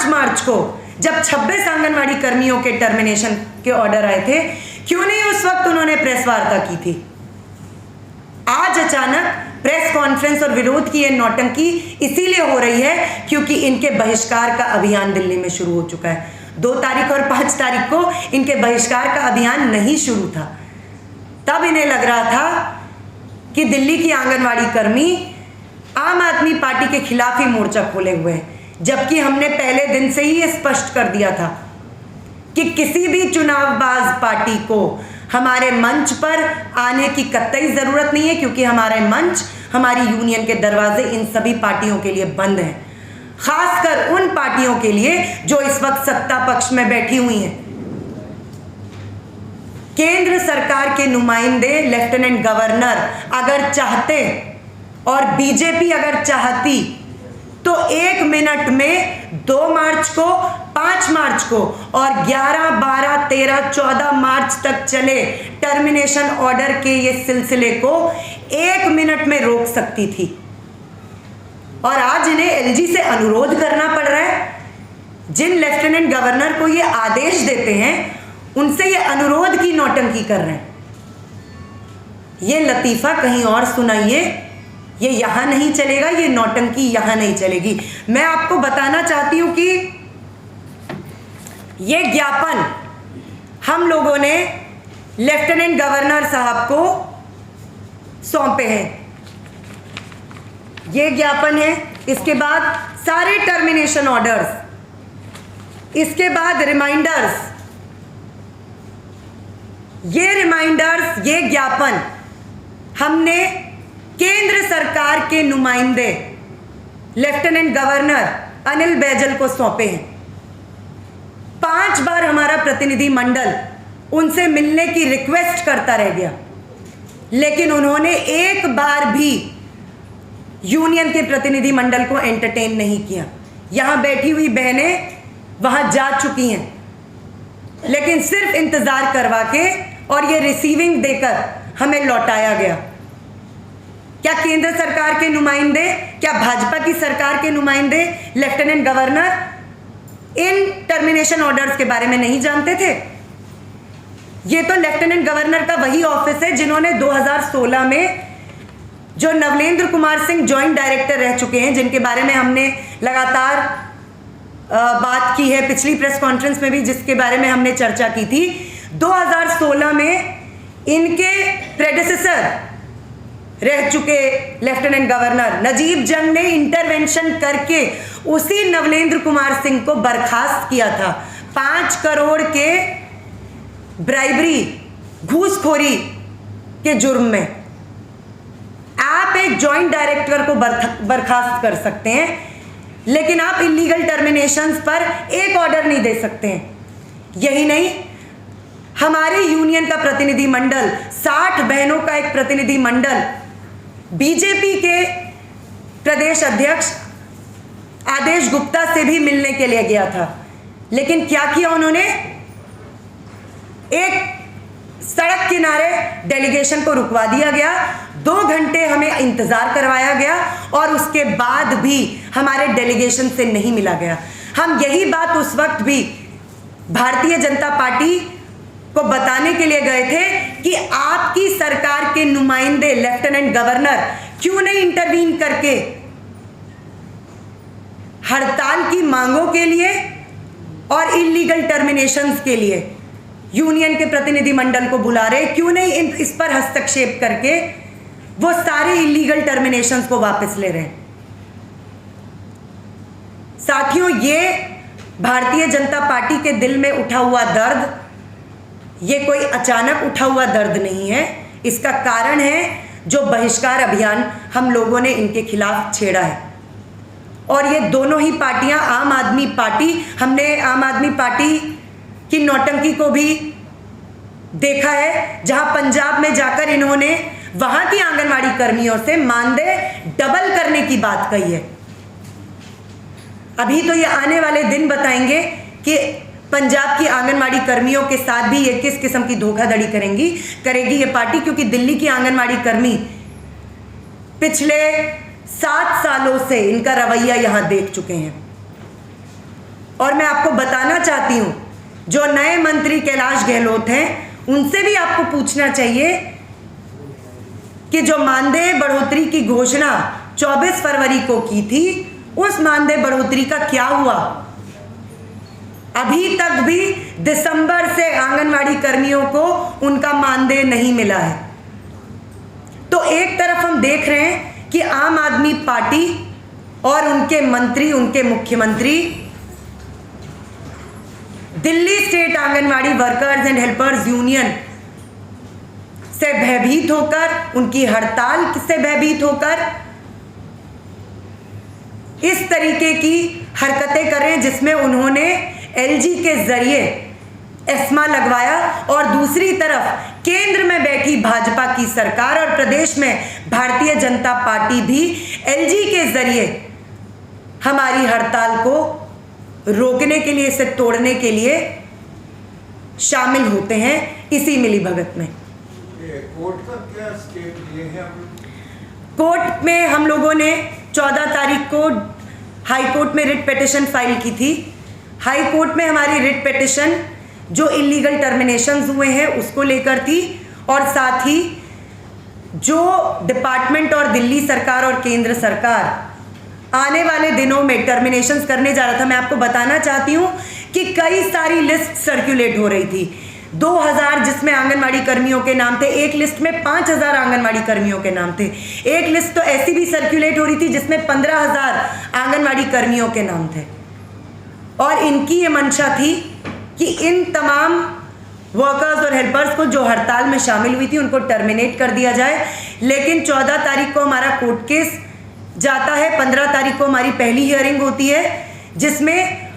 5 मार्च को जब 26 आंगनवाड़ी कर्मियों के टर्मिनेशन के ऑर्डर आए थे, क्यों नहीं उस वक्त उन्होंने प्रेस वार्ता की थी? आज अचानक प्रेस कॉन्फ्रेंस और विरोध की ये नौटंकी इसीलिए हो रही है क्योंकि इनके बहिष्कार का अभियान दिल्ली में शुरू हो चुका है। 2 तारीख और 5 तारीख को इनके बहिष्कार का अभियान नहीं शुरू था। तब इन्हें लग रहा था कि दिल्ली की आंगनवाड़ी कर्मी आम आदमी पार्टी के खिलाफ ही मोर्चा खोले हुए हैं, जबकि हमने पहले दिन से ही ये स्पष्ट कर दिया था कि किसी भी चुनावबाज पार्टी को हमारे मंच पर आने की कतई जरूरत नहीं है, क्योंकि हमारे मंच, हमारी यूनियन के दरवाजे इन सभी पार्टियों के लिए बंद हैं, खासकर उन पार्टियों के लिए जो इस वक्त सत्ता पक्ष में बैठी हुई हैं। केंद्र सरकार के नुमाइंदे लेफ्टिनेंट गवर्नर अगर चाहते और बीजेपी अगर चाहती तो 1 मिनट में 2 मार्च को, 5 मार्च को और 11, 12, 13, 14 मार्च तक चले टर्मिनेशन ऑर्डर के ये सिलसिले को 1 मिनट में रोक सकती थी। और आज इन्हें एलजी से अनुरोध करना पड़ रहा है। जिन लेफ्टिनेंट गवर्नर को ये आदेश देते हैं उनसे ये अनुरोध की नौटंकी कर रहे हैं। ये लतीफ़ा कहीं और सुनाइए, ये यहां नहीं चलेगा, ये नौटंकी यहां नहीं चलेगी। मैं आपको बताना चाहती हूं कि ये ज्ञापन हम लोगों ने लेफ्टिनेंट गवर्नर साहब को सौंपे हैं। ये ज्ञापन है, इसके बाद सारे टर्मिनेशन ऑर्डर्स, इसके बाद रिमाइंडर्स, ये ज्ञापन हमने केंद्र सरकार के नुमाइंदे लेफ्टिनेंट गवर्नर अनिल बैजल को सौंपे हैं। 5 बार हमारा प्रतिनिधि मंडल उनसे मिलने की रिक्वेस्ट करता रह गया, लेकिन उन्होंने एक बार भी यूनियन के प्रतिनिधि मंडल को एंटरटेन नहीं किया। यहां बैठी हुई बहनें वहां जा चुकी हैं, लेकिन सिर्फ इंतजार करवा के और ये रिसीविंग देकर हमें लौटाया गया। क्या केंद्र सरकार के नुमाइंदे, क्या भाजपा की सरकार के नुमाइंदे लेफ्टिनेंट गवर्नर इन टर्मिनेशन ऑर्डर्स के बारे में नहीं जानते थे? ये तो लेफ्टिनेंट गवर्नर का वही ऑफिस है जिन्होंने 2016 में, जो नवलेंद्र कुमार सिंह जॉइंट डायरेक्टर रह चुके हैं, जिनके बारे में हमने लगातार बात की है, पिछली प्रेस कॉन्फ्रेंस में भी जिसके बारे में हमने चर्चा की थी। 2016 में इनके प्रेडेसेसर रह चुके लेफ्टिनेंट गवर्नर नजीब जंग ने इंटरवेंशन करके उसी नवलेंद्र कुमार सिंह को बर्खास्त किया था 5 करोड़ के ब्राइबरी, घूसखोरी के जुर्म में। आप एक जॉइंट डायरेक्टर को बर्खास्त कर सकते हैं, लेकिन आप इलीगल टर्मिनेशंस पर एक ऑर्डर नहीं दे सकते हैं। यही नहीं, हमारे यूनियन का प्रतिनिधि मंडल, 60 बहनों का एक प्रतिनिधि मंडल बीजेपी के प्रदेश अध्यक्ष आदेश गुप्ता से भी मिलने के लिए गया था, लेकिन क्या किया उन्होंने? एक सड़क किनारे डेलीगेशन को रुकवा दिया गया, 2 घंटे हमें इंतजार करवाया गया और उसके बाद भी हमारे डेलीगेशन से नहीं मिला गया। हम यही बात उस वक्त भी भारतीय जनता पार्टी को बताने के लिए गए थे कि आपकी सरकार के नुमाइंदे लेफ्टिनेंट गवर्नर क्यों नहीं इंटरवीन करके हड़ताल की मांगों के लिए और इलीगल टर्मिनेशंस के लिए यूनियन के प्रतिनिधि मंडल को बुला रहे, क्यों नहीं इस पर हस्तक्षेप करके वो सारे इलीगल टर्मिनेशंस को वापस ले रहे हैं। साथियों, ये भारतीय जनता पार्टी के दिल में उठा हुआ दर्द, ये कोई अचानक उठा हुआ दर्द नहीं है। इसका कारण है जो बहिष्कार अभियान हम लोगों ने इनके खिलाफ छेड़ा है। और ये दोनों ही पार्टियां, आम आदमी पार्टी, हमने आम आदमी पार्टी की नौटंकी को भी देखा है, जहां पंजाब में जाकर इन्होंने वहां की आंगनवाड़ी कर्मियों से मानदेय डबल करने की बात कही है। अभी तो ये आने वाले दिन बताएंगे कि पंजाब की आंगनवाड़ी कर्मियों के साथ भी ये किस किस्म की धोखाधड़ी करेगी ये पार्टी, क्योंकि दिल्ली की आंगनवाड़ी कर्मी पिछले 7 सालों से इनका रवैया यहां देख चुके हैं। और मैं आपको बताना चाहती हूं, जो नए मंत्री कैलाश गहलोत हैं, उनसे भी आपको पूछना चाहिए कि जो मानदेय बढ़ोतरी की घोषणा 24 फरवरी को की थी, उस मानदेय बढ़ोतरी का क्या हुआ? अभी तक भी दिसंबर से आंगनवाड़ी कर्मियों को उनका मानदेय नहीं मिला है। तो एक तरफ हम देख रहे हैं कि आम आदमी पार्टी और उनके मंत्री, उनके मुख्यमंत्री Delhi state anganwadi workers and helpers union से भयभीत होकर, उनकी हड़ताल से भयभीत होकर इस तरीके की हरकतें कर रहे हैं, जिसमें उन्होंने एलजी के जरिए एस्मा लगवाया और दूसरी तरफ केंद्र में बैठी भाजपा की सरकार और प्रदेश में भारतीय जनता पार्टी भी एलजी के जरिए हमारी हड़ताल को रोकने के लिए, इसे तोड़ने के लिए शामिल होते हैं इसी मिलीभगत में। कोर्ट का क्या स्टेप लिए हैं? कोर्ट में हम लोगों ने 14 तारीख को हाई कोर्ट में रिट पिटिशन फाइल की थी। हाई कोर्ट में हमारी रिट पिटिशन जो इलीगल टर्मिनेशंस हुए हैं उसको लेकर थी, और साथ ही जो डिपार्टमेंट और दिल्ली सरकार और केंद्र सरकार आने वाले दिनों में टर्मिनेशंस करने जा रहा था। मैं आपको बताना चाहती हूँ कि कई सारी लिस्ट सर्कुलेट हो रही थी। 2000 जिसमें आंगनवाड़ी कर्मियों के नाम थे, एक लिस्ट में 5000 आंगनवाड़ी कर्मियों के नाम थे, एक लिस्ट तो ऐसी भी सर्कुलेट हो रही थी जिसमें 15000 आंगनवाड़ी कर्मियों के नाम थे। और इनकी ये मंशा थी कि इन तमाम वर्कर्स और हेल्पर्स को जो हड़ताल में शामिल हुई थी उनको टर्मिनेट कर दिया जाए। लेकिन 14 तारीख को हमारा कोर्ट केस जाता है, 15 तारीख को हमारी पहली हियरिंग होती है, जिसमें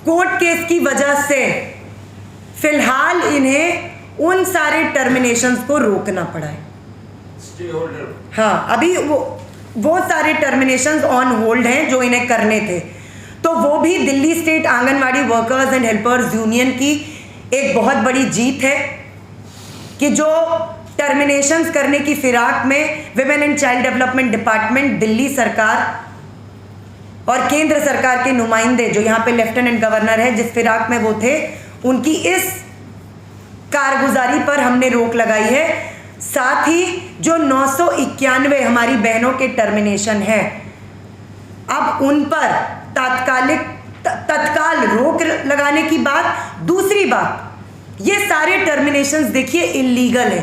कोर्ट केस की वजह से फिलहाल इन्हें उन सारे टर्मिनेशंस को रोकना पड़ा है। हाँ, अभी वो सारे टर्मिनेशंस ऑन होल्ड हैं जो इन्हें करने थे। तो वो भी Delhi state anganwadi workers and helpers union की एक बहुत बड़ी जीत है कि जो टर्मिनेशंस करने की फिराक में women and child development department, Delhi सरकार और केंद्र सरकार के नुमाइंदे जो यहाँ पे लेफ्टिनेंट गवर्नर है, जिस फिराक में वो थे, उनकी इस कारगुजारी पर हमने रोक लगाई है। साथ ही जो 991 हमारी बहनों के टर्मिनेशन है, अब उन पर तत्काल रोक लगाने की बात। दूसरी बात, ये सारे टर्मिनेशंस देखिए इलीगल है,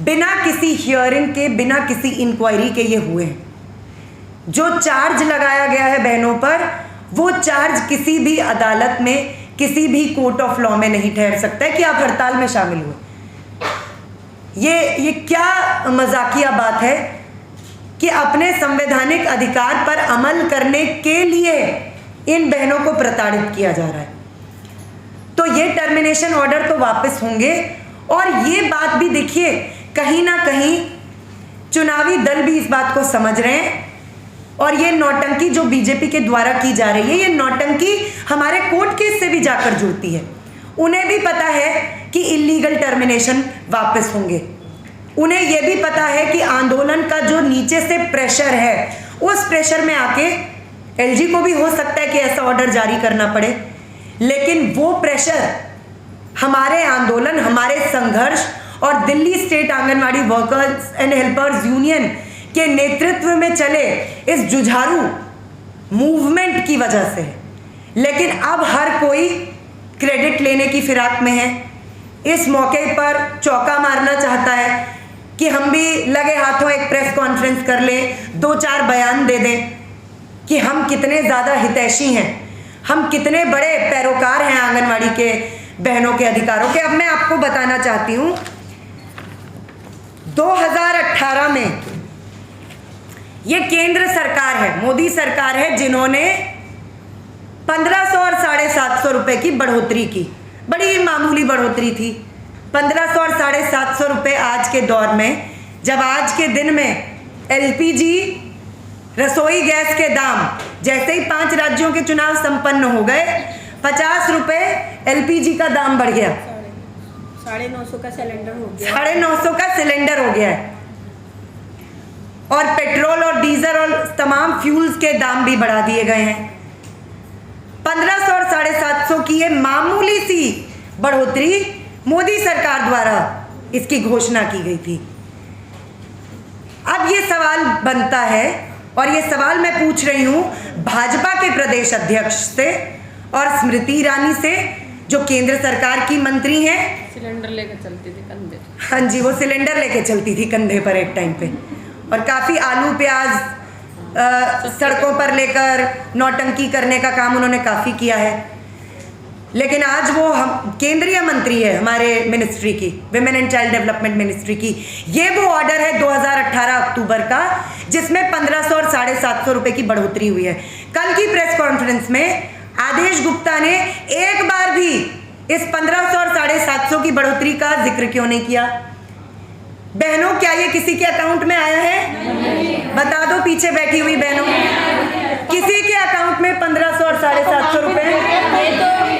बिना किसी हियरिंग के, बिना किसी इंक्वायरी के ये हुए हैं। जो चार्ज लगाया गया है बहनों पर, वो चार्ज किसी भी अदालत में, किसी भी कोर्ट ऑफ लॉ में नहीं ठहर सकता है कि आप हड़ताल में शामिल हुए। ये क्या मजाकिया बात है कि अपने संवैधानिक अधिकार पर अमल करने के लिए इन बहनों को प्रताड़ित किया जा रहा है। तो ये टर्मिनेशन ऑर्डर तो वापस होंगे। और ये बात भी देखिए, कहीं ना कहीं चुनावी दल भी इस बात को समझ रहे हैं, और ये नौटंकी जो बीजेपी के द्वारा की जा रही है, ये नौटंकी हमारे कोर्ट केस से भी जाकर जुड़ती है। उन्हें भी पता है कि इलीगल टर्मिनेशन वापस होंगे। उन्हें यह भी पता है कि आंदोलन का जो नीचे से प्रेशर है, उस प्रेशर में आके एलजी को भी हो सकता है कि ऐसा ऑर्डर जारी करना पड़े। लेकिन वो प्रेशर हमारे आंदोलन, हमारे संघर्ष और Delhi state anganwadi workers and helpers union के नेतृत्व में चले इस जुझारू मूवमेंट की वजह से। लेकिन अब हर कोई क्रेडिट लेने की फिराक में है। इस मौके पर चौका मारना चाहता है कि हम भी लगे हाथों एक प्रेस कॉन्फ्रेंस कर लें, 2-4 बयान दे दें कि हम कितने ज़्यादा हितैषी हैं, हम कितने बड़े पैरोकार हैं आंगनवाड़ी के बहनों के अधिकारों के। अब मैं आपको बताना चाहती हूँ, 2018 में ये केंद्र सरकार है, मोदी सरकार है, जिन्होंने 1500 और 750 रुपए की बढ़ोतरी की। बड़ी मामूली बढ़ोतरी थी, 1500 और 750 रुपए आज के दौर में, जब आज के दिन में एलपीजी रसोई गैस के दाम जैसे ही 5 राज्यों के चुनाव संपन्न हो गए, 50 रुपए एलपीजी का दाम बढ़ गया, 950 का सिलेंडर हो गया, 950 का सिलेंडर हो गया है। और पेट्रोल और डीजल और तमाम फ्यूल्स के दाम भी बढ़ा दिए गए हैं। 1500 और 700 की ये मामूली सी बढ़ोतरी मोदी सरकार द्वारा इसकी घोषणा की गई थी। अब ये सवाल बनता है और ये सवाल मैं पूछ रही हूँ भाजपा के प्रदेश अध्यक्ष से और स्मृति ईरानी से, जो केंद्र सरकार की मंत्री हैं। सिलेंडर लेके चलती थी कंधे। हाँ जी, वो सिलेंडर लेके चलती थी कंधे पर एक टाइम पे, और काफ़ी आलू प्याज सड़कों पर लेकर नौटंकी करने का काम उन्होंने काफ़ी किया है। लेकिन आज वो हम केंद्रीय मंत्री है हमारे मिनिस्ट्री की, women and child development ministry की। ये वो ऑर्डर है 2018 अक्टूबर का, जिसमें 1500 और 750 रुपए की बढ़ोतरी हुई है। कल की प्रेस कॉन्फ्रेंस में आदेश गुप्ता ने एक बार भी इस 1500 और 750 की बढ़ोतरी का जिक्र क्यों नहीं किया? बहनों, क्या ये किसी के अकाउंट में आया है? बता दो पीछे बैठी हुई बहनों, किसी के अकाउंट में 1500 और 750 रुपए?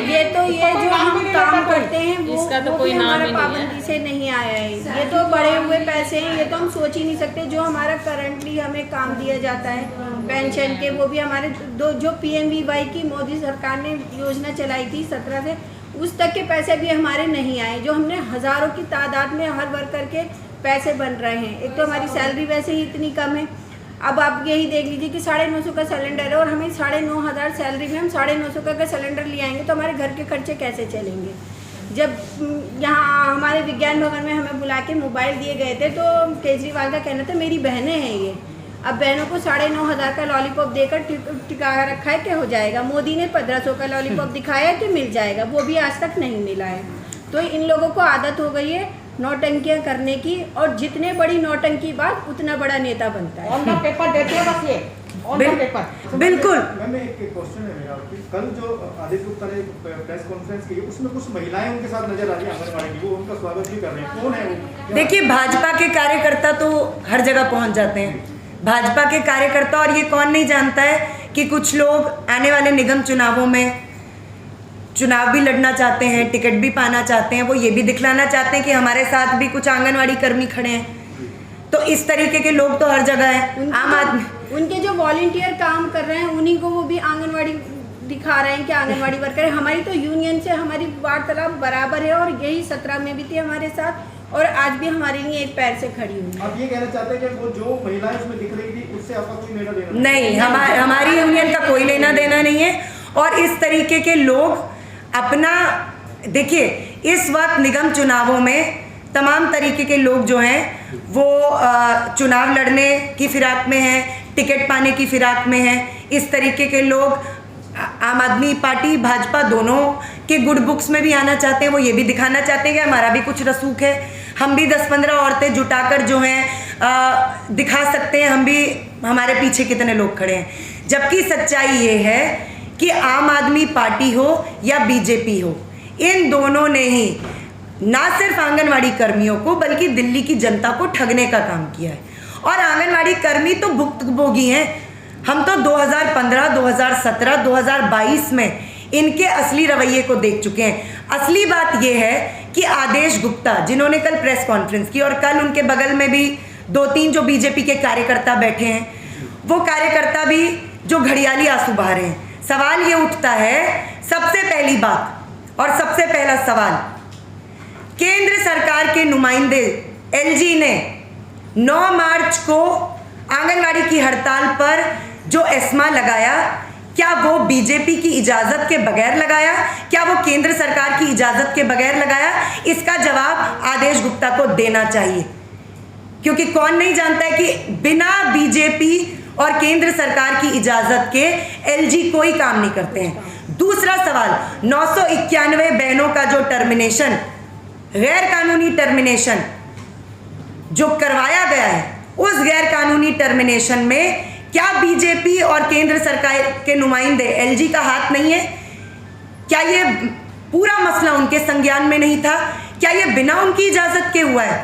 ये जो हम काम करते हैं इसका तो वो कोई भी नाम हमारा ही नहीं है। पाबंदी से नहीं आया है। ये तो बढ़े हुए पैसे हैं, ये तो हम सोच ही नहीं सकते। जो हमारा करंटली हमें काम दिया जाता है पेंशन के, वो भी हमारे जो PMVY की मोदी सरकार ने योजना चलाई थी 17 से, उस तक के पैसे भी हमारे नहीं आए। जो हमने हज़ारों की तादाद में हर वर्कर के पैसे बन रहे हैं। एक तो हमारी सैलरी वैसे ही इतनी कम है। अब आप यही देख लीजिए कि 950 का सिलेंडर है और हमें 9,500 सैलरी में हम 950 का अगर सिलेंडर ले आएंगे तो हमारे घर के खर्चे कैसे चलेंगे? जब यहाँ हमारे विज्ञान भवन में हमें बुला के मोबाइल दिए गए थे तो केजरीवाल का कहना था मेरी बहनें हैं ये, अब बहनों को 9,500 का लॉलीपॉप देकर टिका रखा है कि हो जाएगा। मोदी ने 1500 का लॉलीपॉप दिखाया कि मिल जाएगा, वो भी आज तक नहीं मिला है। तो इन लोगों को आदत हो गई है नौटंकियां करने की, और जितने बड़ी नौटंकी बात उतना बड़ा नेता बनता है। ऑन द पेपर देते हैं बस ये, ऑन द पेपर। बिल्कुल। मैम एक क्वेश्चन है मेरा कि कल जो आदेश गुप्ता ने प्रेस कॉन्फ्रेंस की उसमें कुछ महिलाएं उनके साथ नजर आ रही है आंगनबाड़ी की, वो उनका स्वागत भी कर रहे हैं, कौन है वो? देखिए, भाजपा के कार्यकर्ता तो हर जगह पहुंच जाते हैं। भाजपा के कार्यकर्ता, और ये कौन नहीं जानता है कि कुछ लोग आने वाले निगम चुनावों में चुनाव भी लड़ना चाहते हैं, टिकट भी पाना चाहते हैं। वो ये भी दिखलाना चाहते हैं कि हमारे साथ भी कुछ आंगनवाड़ी कर्मी खड़े हैं। तो इस तरीके के लोग तो हर जगह हैं। आम आदमी, उनके जो वॉलंटियर काम कर रहे हैं उन्हीं को वो भी आंगनवाड़ी दिखा रहे हैं कि आंगनवाड़ी वर्कर है। हमारी तो यूनियन से हमारी वार्तालाप बराबर है, और यही 17 में भी थी हमारे साथ, और आज भी हमारे लिए एक पैर से खड़ी हुई। आप ये कहना चाहते हैं कि वो जो महिलाएं उसमें दिख रही थी उससे आपका कोई लेना देना नहीं, हमारी यूनियन का कोई लेना देना नहीं है। और इस तरीके के लोग अपना, देखिए, इस वक्त निगम चुनावों में तमाम तरीके के लोग जो हैं वो चुनाव लड़ने की फिराक में हैं, टिकट पाने की फिराक में हैं। इस तरीके के लोग आम आदमी पार्टी भाजपा दोनों के गुड बुक्स में भी आना चाहते हैं। वो ये भी दिखाना चाहते हैं कि हमारा भी कुछ रसूख है, हम भी 10-15 औरतें जुटाकर जो हैं दिखा सकते हैं हम भी, हमारे पीछे कितने लोग खड़े हैं। जबकि सच्चाई ये है कि आम आदमी पार्टी हो या बीजेपी हो, इन दोनों ने ही ना सिर्फ आंगनवाड़ी कर्मियों को बल्कि दिल्ली की जनता को ठगने का काम किया है। और आंगनवाड़ी कर्मी तो भुक्तभोगी हैं। हम तो 2015, 2017, 2022 में इनके असली रवैये को देख चुके हैं। असली बात यह है कि आदेश गुप्ता, जिन्होंने कल प्रेस कॉन्फ्रेंस की, और कल उनके बगल में भी 2-3 जो बीजेपी के कार्यकर्ता बैठे हैं, वो कार्यकर्ता भी जो घड़ियाली आंसू बहा रहे हैं। सवाल ये उठता है, सबसे पहली बात और सबसे पहला सवाल, केंद्र सरकार के नुमाइंदे LG ने 9 मार्च को आंगनवाड़ी की हड़ताल पर जो एस्मा लगाया, क्या वो बीजेपी की इजाज़त के बगैर लगाया? क्या वो केंद्र सरकार की इजाज़त के बगैर लगाया? इसका जवाब आदेश गुप्ता को देना चाहिए, क्योंकि कौन नहीं जानता है कि बिना बीजेपी और केंद्र सरकार की इजाज़त के LG कोई काम नहीं करते हैं। दूसरा सवाल, 991 बहनों का जो टर्मिनेशन, गैर कानूनी टर्मिनेशन जो करवाया गया है, उस गैर कानूनी टर्मिनेशन में क्या बीजेपी और केंद्र सरकार के नुमाइंदे LG का हाथ नहीं है? क्या ये पूरा मसला उनके संज्ञान में नहीं था? क्या ये बिना उनकी इजाज़त के हुआ है?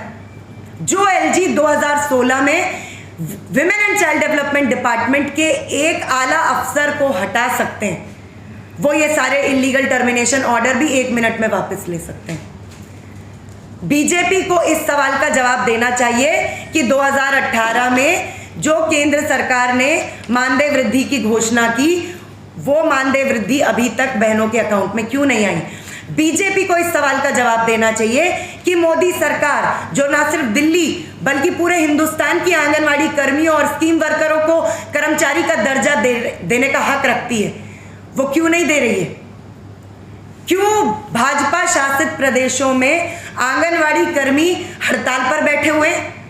जो LG 2016 में women and child development department के एक आला अफसर को हटा सकते हैं, वो ये सारे इलीगल टर्मिनेशन ऑर्डर भी 1 मिनट में वापस ले सकते हैं। बीजेपी को इस सवाल का जवाब देना चाहिए कि 2018 में जो केंद्र सरकार ने मानदेय वृद्धि की घोषणा की, वो मानदेय वृद्धि अभी तक बहनों के अकाउंट में क्यों नहीं आई? बीजेपी को इस सवाल का जवाब देना चाहिए कि मोदी सरकार जो ना सिर्फ दिल्ली बल्कि पूरे हिंदुस्तान की आंगनवाड़ी कर्मियों और स्कीम वर्करों को कर्मचारी का दर्जा देने का हक रखती है, वो क्यों नहीं दे रही है? क्यों भाजपा शासित प्रदेशों में आंगनवाड़ी कर्मी हड़ताल पर बैठे हुए हैं?